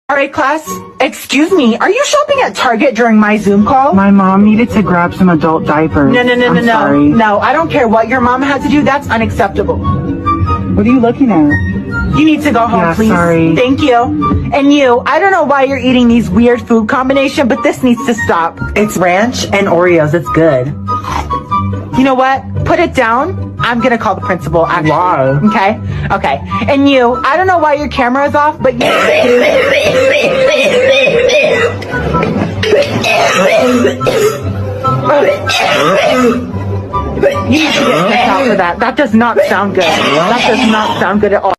All right, class. Excuse me. Are you shopping at Target during my Zoom call? My mom needed to grab some adult diapers. No. Sorry. No, I don't care what your mom had to do. That's unacceptable. What are you looking at? You need to go home, Yeah, please. sorry. Thank you. And you, I don't know why you're eating these weird food combination, but this needs to stop. It's ranch and Oreos. It's good. You know what? Put it down. I'm gonna call the principal, actually. Why? Okay. And you, I don't know why your camera is off, but you... You need to get checked out for that. That does not sound good. That does not sound good at all.